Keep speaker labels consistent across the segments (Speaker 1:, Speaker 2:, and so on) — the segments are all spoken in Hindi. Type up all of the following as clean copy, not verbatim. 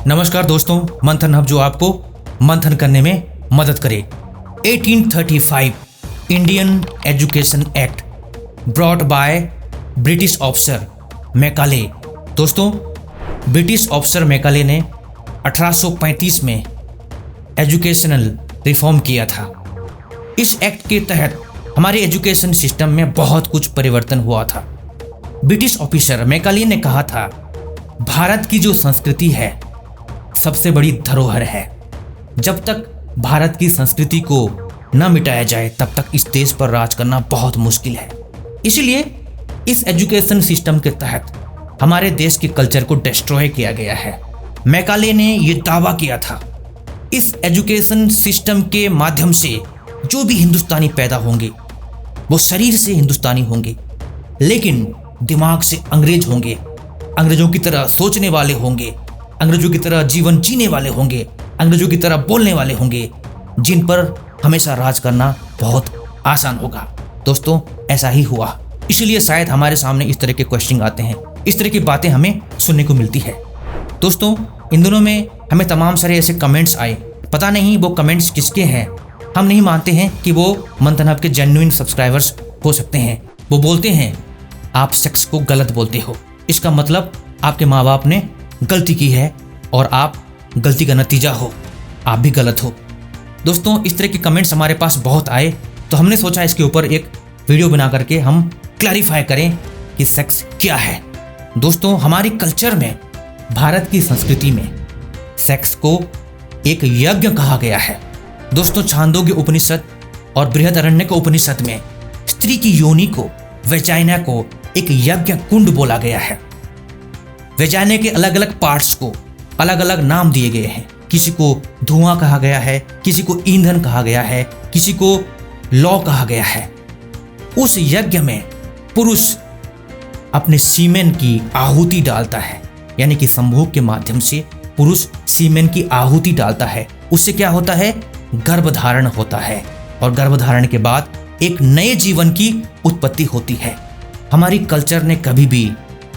Speaker 1: नमस्कार दोस्तों, मंथन हब जो आपको मंथन करने में मदद करे। 1835 Indian education act brought by British officer Macaulay. दोस्तों, ब्रिटिश ऑफिसर मैकाले ने 1835 में एजुकेशनल रिफॉर्म किया था। इस एक्ट के तहत हमारे एजुकेशन सिस्टम में बहुत कुछ परिवर्तन हुआ था। ब्रिटिश ऑफिसर मैकाले ने कहा था, भारत की जो संस्कृति है सबसे बड़ी धरोहर है। जब तक भारत की संस्कृति को न मिटाया जाए तब तक इस देश पर राज करना बहुत मुश्किल है। इसलिए इस एजुकेशन सिस्टम के तहत हमारे देश के कल्चर को डिस्ट्रॉय किया गया है। मैकाले ने यह दावा किया था, इस एजुकेशन सिस्टम के माध्यम से जो भी हिंदुस्तानी पैदा होंगे वो शरीर से हिंदुस्तानी होंगे, लेकिन दिमाग से अंग्रेज होंगे, अंग्रेजों की तरह सोचने वाले होंगे, अंग्रेजों की तरह जीवन जीने वाले होंगे, अंग्रेजों की तरह बोलने वाले होंगे, जिन पर हमेशा राज करना बहुत आसान होगा। दोस्तों, ऐसा ही हुआ। इसलिए शायद हमारे सामने इस तरह के क्वेश्चन आते हैं, इस तरह की बातें हमें सुनने को मिलती है। दोस्तों, इन दिनों में हमें तमाम सारे ऐसे कमेंट्स आए, पता नहीं वो कमेंट्स किसके हैं। हम नहीं मानते हैं कि वो मंथन हब के जेन्युइन सब्सक्राइबर्स हो सकते हैं। वो बोलते हैं, आप सेक्स को गलत बोलते हो, इसका मतलब आपके माँ बाप ने गलती की है और आप गलती का नतीजा हो, आप भी गलत हो। दोस्तों, इस तरह के कमेंट्स हमारे पास बहुत आए, तो हमने सोचा इसके ऊपर एक वीडियो बना करके हम क्लैरिफाई करें कि सेक्स क्या है। दोस्तों, हमारी कल्चर में, भारत की संस्कृति में सेक्स को एक यज्ञ कहा गया है। दोस्तों, छांदोग्य उपनिषद और बृहदारण्यक उपनिषद में स्त्री की योनि को, वेजाइना को एक यज्ञ कुंड बोला गया है। वेजाइना के अलग अलग पार्ट्स को अलग अलग नाम दिए गए हैं। किसी को धुआं कहा गया है, किसी को ईंधन कहा गया है, किसी को लौ कहा गया है। उस यज्ञ में पुरुष अपने सीमेन की आहुति डालता है, यानी कि संभोग के माध्यम से पुरुष सीमेन की आहुति डालता है। उससे क्या होता है? गर्भधारण होता है, और गर्भधारण के बाद एक नए जीवन की उत्पत्ति होती है। हमारी कल्चर ने कभी भी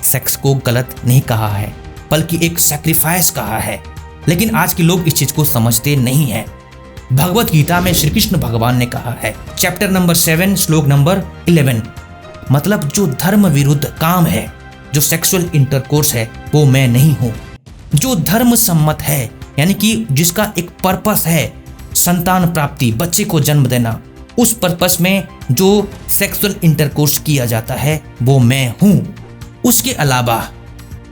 Speaker 1: सेक्स को गलत नहीं कहा है, बल्कि एक सैक्रिफाइस कहा है। लेकिन आज के लोग इस चीज को समझते नहीं है। भगवत गीता में श्री कृष्ण भगवान ने कहा है, चैप्टर नंबर 7 श्लोक नंबर 11, मतलब जो धर्म विरुद्ध काम है, जो सेक्सुअल इंटरकोर्स है, वो मैं नहीं हूं। जो धर्म सम्मत है, यानी कि जिसका एक पर्पस है, संतान प्राप्ति, बच्चे को जन्म देना, उस पर्पस में जो सेक्सुअल इंटरकोर्स किया जाता है वो मैं हूं। उसके अलावा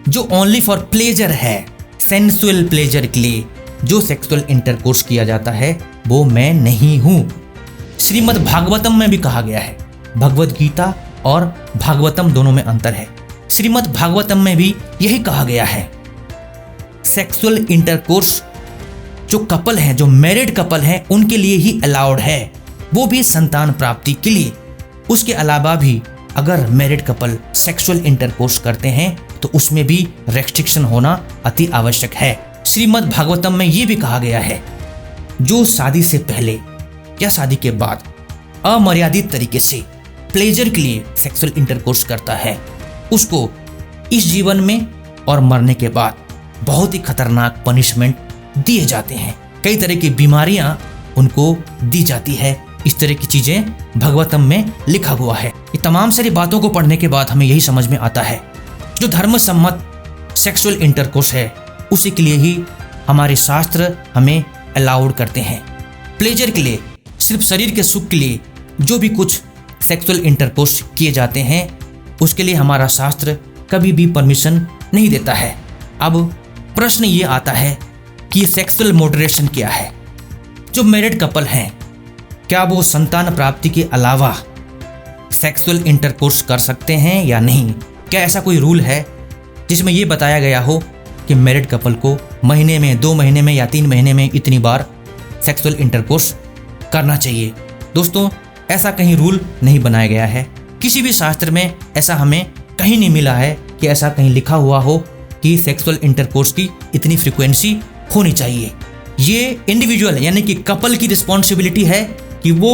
Speaker 1: जो ओनली फॉर प्लेजर है, सेंसुअल प्लेजर के लिए जो सेक्सुअल इंटरकोर्स किया जाता है वो मैं नहीं हूं। श्रीमद् भागवतम में भी कहा गया है, भगवत गीता और भागवतम दोनों में अंतर है। श्रीमद् भागवतम में भी यही कहा गया है, सेक्सुअल इंटरकोर्स जो कपल हैं, जो मैरिड कपल हैं, उनके लिए ही अलाउड है, वो भी संतान प्राप्ति के लिए। उसके अलावा भी अगर मैरिड कपल सेक्सुअल इंटरकोर्स करते हैं तो उसमें भी रेस्ट्रिक्शन होना अति आवश्यक है। श्रीमद् भागवतम में ये भी कहा गया है, जो शादी से पहले या शादी के बाद अमर्यादित तरीके से प्लेजर के लिए सेक्सुअल इंटरकोर्स करता है, उसको इस जीवन में और मरने के बाद बहुत ही खतरनाक पनिशमेंट दिए जाते हैं। कई तरह की बीमारियां उनको दी जाती है। इस तरह की चीजें भागवतम में लिखा हुआ है। ये तमाम सारी बातों को पढ़ने के बाद हमें यही समझ में आता है, जो धर्म सम्मत सेक्सुअल इंटरकोर्स है उसी के लिए ही हमारे शास्त्र हमें अलाउड करते हैं। प्लेजर के लिए, सिर्फ शरीर के सुख के लिए जो भी कुछ सेक्सुअल इंटरकोर्स किए जाते हैं, उसके लिए हमारा शास्त्र कभी भी परमिशन नहीं देता है। अब प्रश्न ये आता है कि सेक्सुअल मॉडरेशन क्या है? जो मैरिड कपल हैं, क्या वो संतान प्राप्ति के अलावा सेक्सुअल इंटरकोर्स कर सकते हैं या नहीं? क्या ऐसा कोई रूल है जिसमें ये बताया गया हो कि मैरिड कपल को महीने में, 2 महीने में या 3 महीने में इतनी बार सेक्सुअल इंटरकोर्स करना चाहिए? दोस्तों, ऐसा कहीं रूल नहीं बनाया गया है। किसी भी शास्त्र में ऐसा हमें कहीं नहीं मिला है कि ऐसा कहीं लिखा हुआ हो कि सेक्सुअल इंटरकोर्स की इतनी फ्रीक्वेंसी होनी चाहिए। ये इंडिविजुअल यानी कि कपल की रिस्पॉन्सिबिलिटी है कि वो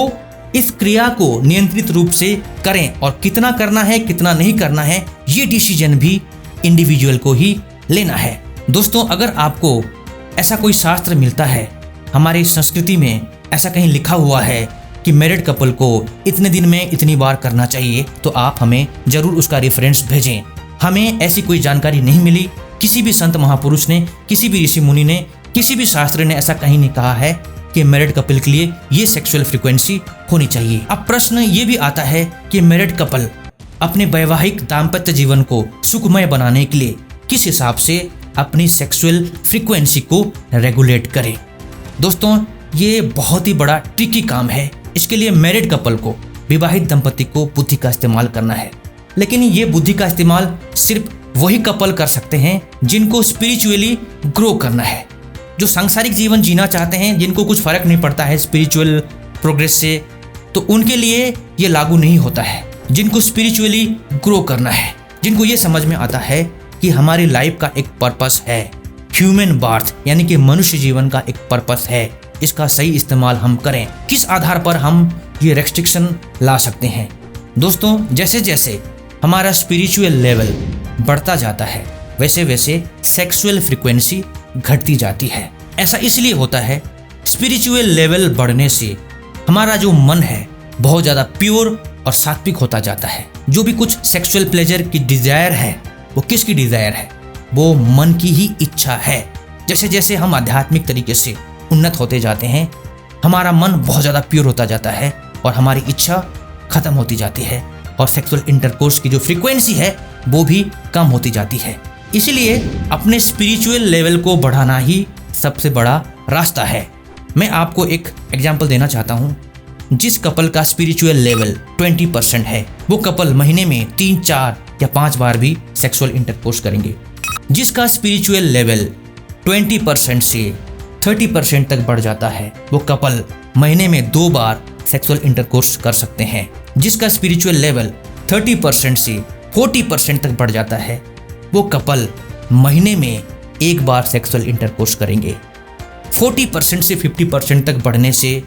Speaker 1: इस क्रिया को नियंत्रित रूप से करें, और कितना करना है कितना नहीं करना है ये डिसीजन भी इंडिविजुअल को ही लेना है। दोस्तों, अगर आपको ऐसा कोई शास्त्र मिलता है, हमारी संस्कृति में ऐसा कहीं लिखा हुआ है कि मैरिड कपल को इतने दिन में इतनी बार करना चाहिए, तो आप हमें जरूर उसका रेफरेंस भेजें। हमें ऐसी कोई जानकारी नहीं मिली, किसी भी संत महापुरुष ने, किसी भी ऋषि मुनि ने, किसी भी शास्त्र ने ऐसा कहीं नहीं कहा है कि मैरिड कपल के लिए ये सेक्सुअल फ्रीक्वेंसी होनी चाहिए। अब प्रश्न ये भी आता है कि मैरिड कपल अपने वैवाहिक दाम्पत्य जीवन को सुखमय बनाने के लिए किस हिसाब से अपनी सेक्सुअल फ्रीक्वेंसी को रेगुलेट करे। दोस्तों, ये बहुत ही बड़ा ट्रिकी काम है। इसके लिए मैरिड कपल को, विवाहित दंपति को बुद्धि का इस्तेमाल करना है। लेकिन ये बुद्धि का इस्तेमाल सिर्फ वही कपल कर सकते हैं जिनको स्पिरिचुअली ग्रो करना है, जो सांसारिक जीवन जीना चाहते हैं, जिनको कुछ फर्क नहीं पड़ता है स्पिरिचुअल प्रोग्रेस से, तो उनके लिए ये लागू नहीं होता है। जिनको स्पिरिचुअली ग्रो करना है, जिनको ये समझ में आता है कि हमारी लाइफ का एक पर्पस है, ह्यूमन बर्थ यानी कि मनुष्य जीवन का एक पर्पस है, इसका सही इस्तेमाल हम करें। किस आधार पर हम ये रेस्ट्रिक्शन ला सकते हैं? दोस्तों, जैसे जैसे हमारा स्पिरिचुअल लेवल बढ़ता जाता है, वैसे वैसे सेक्सुअल फ्रीक्वेंसी घटती जाती है। ऐसा इसलिए होता है, स्पिरिचुअल लेवल बढ़ने से हमारा जो मन है बहुत ज़्यादा प्योर और सात्विक होता जाता है। जो भी कुछ सेक्सुअल प्लेजर की डिजायर है, वो किसकी डिजायर है? वो मन की ही इच्छा है। जैसे जैसे हम आध्यात्मिक तरीके से उन्नत होते जाते हैं, हमारा मन बहुत ज़्यादा प्योर होता जाता है और हमारी इच्छा खत्म होती जाती है और सेक्सुअल इंटरकोर्स की जो फ्रीक्वेंसी है वो भी कम होती जाती है। इसीलिए अपने स्पिरिचुअल लेवल को बढ़ाना ही सबसे बड़ा रास्ता है। मैं आपको एक एग्जांपल देना चाहता हूँ। जिस कपल का स्पिरिचुअल लेवल 20% है, वो कपल महीने में 3, 4 या 5 बार भी सेक्सुअल इंटरकोर्स करेंगे। जिसका स्पिरिचुअल लेवल 20% से 30% तक बढ़ जाता है, वो कपल महीने में 2 बार सेक्सुअल इंटरकोर्स कर सकते हैं। जिसका स्पिरिचुअल लेवल 30% से 40% तक बढ़ जाता है, वो कपल महीने में 1 बार सेक्सुअल इंटरकोर्स करेंगे। 40% से 50% तक बढ़ने से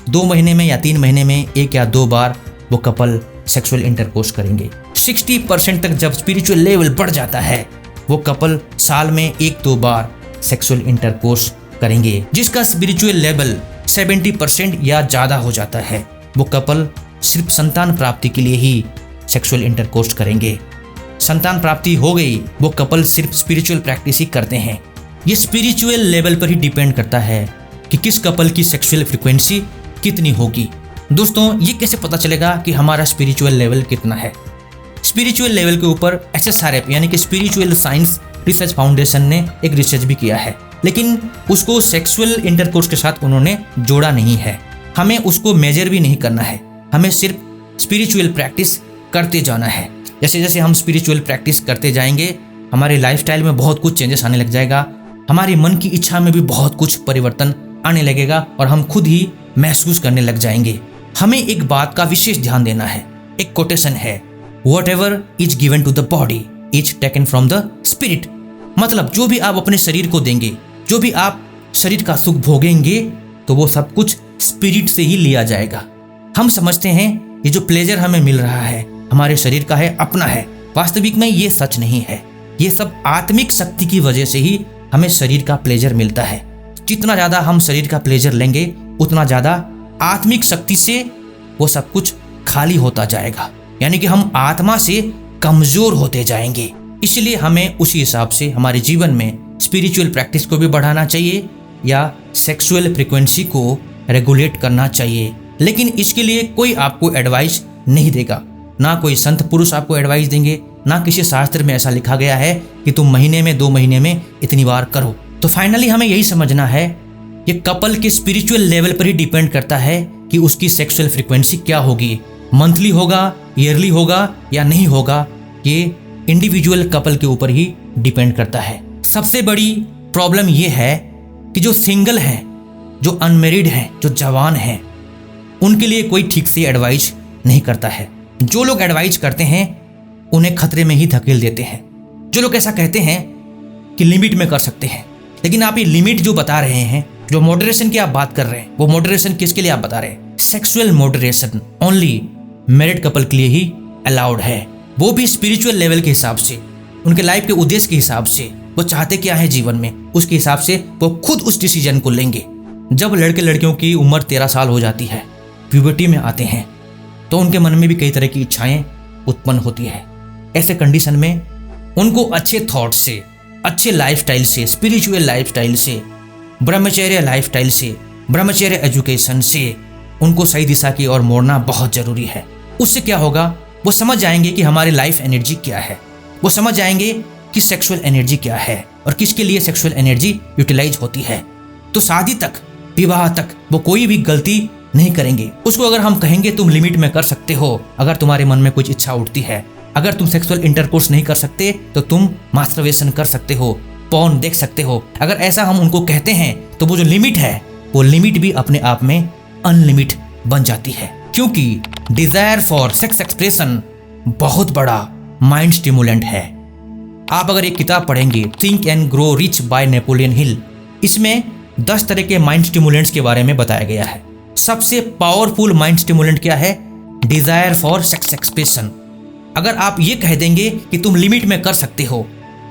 Speaker 1: 2 महीने में या 3 महीने में 1 या 2 बार वो कपल सेक्सुअल इंटरकोर्स करेंगे। 60% तक जब स्पिरिचुअल लेवल बढ़ जाता है, वो कपल साल में 1-2 बार सेक्सुअल इंटरकोर्स करेंगे। जिसका स्पिरिचुअल लेवल 70% या ज़्यादा हो जाता है, वो कपल सिर्फ संतान प्राप्ति के लिए ही सेक्सुअल इंटरकोर्स करेंगे। संतान प्राप्ति हो गई, वो कपल सिर्फ स्पिरिचुअल प्रैक्टिस ही करते हैं। ये स्पिरिचुअल लेवल पर ही डिपेंड करता है कि किस कपल की सेक्सुअल फ्रीक्वेंसी कितनी होगी। दोस्तों, ये कैसे पता चलेगा कि हमारा स्पिरिचुअल लेवल कितना है? स्पिरिचुअल लेवल के ऊपर SSRF यानी कि स्पिरिचुअल साइंस रिसर्च फाउंडेशन ने एक रिसर्च भी किया है, लेकिन उसको सेक्सुअल इंटरकोर्स के साथ उन्होंने जोड़ा नहीं है। हमें उसको मेजर भी नहीं करना है, हमें सिर्फ स्पिरिचुअल प्रैक्टिस करते जाना है। जैसे जैसे हम स्पिरिचुअल प्रैक्टिस करते जाएंगे, हमारे लाइफस्टाइल में बहुत कुछ चेंजेस आने लग जाएगा, हमारी मन की इच्छा में भी बहुत कुछ परिवर्तन आने लगेगा और हम खुद ही महसूस करने लग जाएंगे। हमें एक बात का विशेष ध्यान देना है। एक कोटेशन है, Whatever is given to the body is taken from the spirit। मतलब जो भी आप अपने शरीर को देंगे, जो भी आप शरीर का सुख भोगेंगे, तो वो सब कुछ स्पिरिट से ही लिया जाएगा। हम समझते हैं ये जो प्लेजर हमें मिल रहा है हमारे शरीर का है, अपना है। वास्तविक में ये सच नहीं है। ये सब आत्मिक शक्ति की वजह से ही हमें शरीर का प्लेजर मिलता है। जितना ज़्यादा हम शरीर का प्लेजर लेंगे, उतना ज़्यादा आत्मिक शक्ति से वो सब कुछ खाली होता जाएगा, यानी कि हम आत्मा से कमज़ोर होते जाएंगे। इसलिए हमें उसी हिसाब से हमारे जीवन में स्पिरिचुअल प्रैक्टिस को भी बढ़ाना चाहिए या सेक्सुअल फ्रीक्वेंसी को रेगुलेट करना चाहिए। लेकिन इसके लिए कोई आपको एडवाइस नहीं देगा, ना कोई संत पुरुष आपको एडवाइस देंगे, ना किसी शास्त्र में ऐसा लिखा गया है कि तुम महीने में 2 महीने में इतनी बार करो। तो फाइनली हमें यही समझना है, ये कपल के स्पिरिचुअल लेवल पर ही डिपेंड करता है कि उसकी सेक्सुअल फ्रीक्वेंसी क्या होगी। मंथली होगा, ईयरली होगा या नहीं होगा, ये इंडिविजुअल कपल के ऊपर ही डिपेंड करता है। सबसे बड़ी प्रॉब्लम ये है कि जो सिंगल हैं, जो अनमेरिड हैं, जो जवान हैं, उनके लिए कोई ठीक से एडवाइस नहीं करता है। जो लोग एडवाइस करते हैं उन्हें खतरे में ही धकेल देते हैं। जो लोग ऐसा कहते हैं कि लिमिट में कर सकते हैं, लेकिन आप ये लिमिट जो बता रहे हैं, जो मॉडरेशन की आप बात कर रहे हैं, वो मॉडरेशन किसके लिए आप बता रहे हैं? Sexual moderation only married couple के लिए ही अलाउड है, वो भी स्पिरिचुअल लेवल के हिसाब से, उनके लाइफ के उद्देश्य के हिसाब से। वो चाहते क्या है जीवन में, उसके हिसाब से वो खुद उस डिसीजन को लेंगे। जब लड़के लड़कियों की उम्र 13 साल हो जाती है, प्यूबर्टी में आते हैं, तो उनके मन में भी कई तरह की इच्छाएं उत्पन्न होती है। ऐसे कंडीशन में उनको अच्छे थॉट से, अच्छे लाइफस्टाइल से, स्पिरिचुअल लाइफस्टाइल से, ब्रह्मचर्य लाइफस्टाइल से, ब्रह्मचर्य एजुकेशन से उनको सही दिशा की ओर मोड़ना बहुत जरूरी है। उससे क्या होगा, वो समझ जाएंगे कि हमारी लाइफ एनर्जी क्या है, वो समझ जाएंगे कि सेक्सुअल एनर्जी क्या है और किसके लिए सेक्सुअल एनर्जी यूटिलाइज होती है। तो शादी तक, विवाह तक वो कोई भी गलती नहीं करेंगे। उसको अगर हम कहेंगे तुम लिमिट में कर सकते हो, अगर तुम्हारे मन में कुछ इच्छा उठती है, अगर तुम सेक्सुअल इंटरकोर्स नहीं कर सकते तो तुम मास्टरबेशन कर सकते हो, पॉर्न देख सकते हो। अगर ऐसा हम उनको कहते हैं तो वो जो लिमिट है, वो लिमिट भी अपने आप में अनलिमिट बन जाती है। क्योंकि डिजायर फॉर सेक्स एक्सप्रेशन बहुत बड़ा माइंड स्टिमुलेंट है। आप अगर एक किताब पढ़ेंगे, think and grow rich by Napoleon Hill, इसमें 10 तरह के माइंड स्टिमुलेंट्स के बारे में बताया गया है। सबसे पावरफुल माइंड स्टिमुलेंट क्या है? Desire for sex expression. अगर आप ये कह देंगे कि तुम लिमिट में कर सकते हो,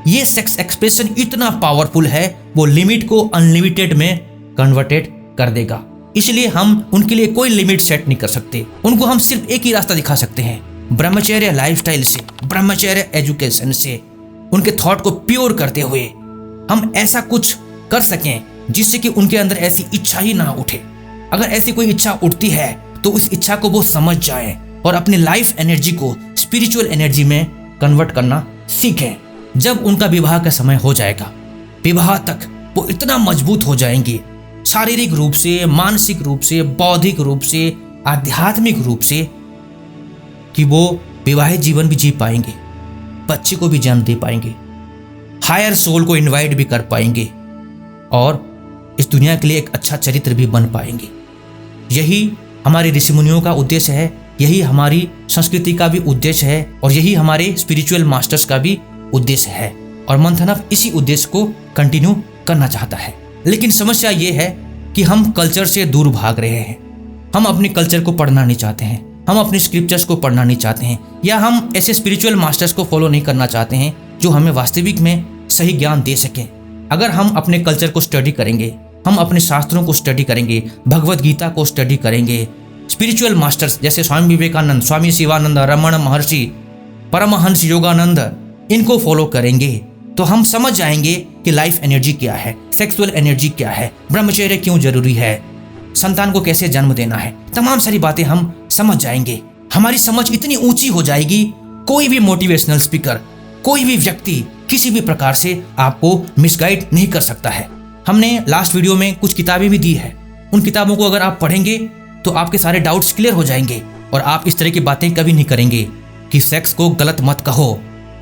Speaker 1: ये सेक्स एक्सप्रेशन इतना पावरफुल है, वो लिमिट को अनलिमिटेड में कन्वर्टेड कर देगा। इसलिए हम उनके लिए कोई लिमिट सेट नहीं कर सकते। उनको हम सिर्फ एक ही रास्ता दिखा सकते हैं, ब्रह्मचर्य लाइफस्टाइल से, ब्रह्मचर्य एजुकेशन से, उनके थॉट को प्योर करते हुए हम ऐसा कुछ कर सकें जिससे कि उनके अंदर ऐसी इच्छा ही ना उठे। अगर ऐसी कोई इच्छा उठती है तो उस इच्छा को वो समझ जाएं और अपने लाइफ एनर्जी को स्पिरिचुअल एनर्जी में कन्वर्ट करना सीखें। जब उनका विवाह का समय हो जाएगा, विवाह तक वो इतना मजबूत हो जाएंगे, शारीरिक रूप से, मानसिक रूप से, बौद्धिक रूप से, आध्यात्मिक रूप से, कि वो विवाहित जीवन भी जी पाएंगे, बच्चे को भी जन्म दे पाएंगे, हायर सोल को इनवाइट भी कर पाएंगे और इस दुनिया के लिए एक अच्छा चरित्र भी बन पाएंगे। यही हमारे ऋषि मुनियों का उद्देश्य है, यही हमारी संस्कृति का भी उद्देश्य है और यही हमारे स्पिरिचुअल मास्टर्स का भी उद्देश्य है। और मंथनअप इसी उद्देश्य को कंटिन्यू करना चाहता है। लेकिन समस्या ये है कि हम कल्चर से दूर भाग रहे हैं। हम अपने कल्चर को पढ़ना नहीं चाहते हैं, हम अपने स्क्रिप्चर्स को पढ़ना नहीं चाहते हैं, या हम ऐसे स्पिरिचुअल मास्टर्स को फॉलो नहीं करना चाहते हैं जो हमें वास्तविक में सही ज्ञान दे सकें। अगर हम अपने कल्चर को स्टडी करेंगे, हम अपने शास्त्रों को स्टडी करेंगे, भगवत गीता को स्टडी करेंगे, स्पिरिचुअल मास्टर्स जैसे स्वामी विवेकानंद, स्वामी शिवानंद, रमण महर्षि, परमहंस योगानंद, इनको फॉलो करेंगे तो हम समझ जाएंगे कि लाइफ एनर्जी क्या है, सेक्सुअल एनर्जी क्या है, ब्रह्मचर्य क्यों जरूरी है, संतान को कैसे जन्म देना है, तमाम सारी बातें हम समझ जाएंगे। हमारी समझ इतनी ऊंची हो जाएगी, कोई भी मोटिवेशनल स्पीकर, कोई भी व्यक्ति किसी भी प्रकार से आपको मिसगाइड नहीं कर सकता है। हमने लास्ट वीडियो में कुछ किताबें भी दी है, उन किताबों को अगर आप पढ़ेंगे तो आपके सारे डाउट्स क्लियर हो जाएंगे और आप इस तरह की बातें कभी नहीं करेंगे कि सेक्स को गलत मत कहो।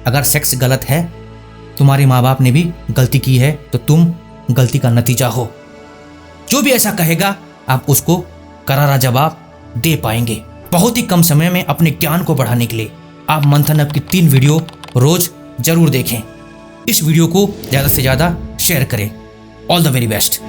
Speaker 1: अगर सेक्स गलत है, तुम्हारे माँ बाप ने भी गलती की है, तो तुम गलती का नतीजा हो। जो भी ऐसा कहेगा आप उसको करारा जवाब दे पाएंगे। बहुत ही कम समय में अपने ज्ञान को बढ़ाने के लिए आप मंथनअप की 3 वीडियो रोज जरूर देखें। इस वीडियो को ज़्यादा से ज़्यादा शेयर करें। All the very best.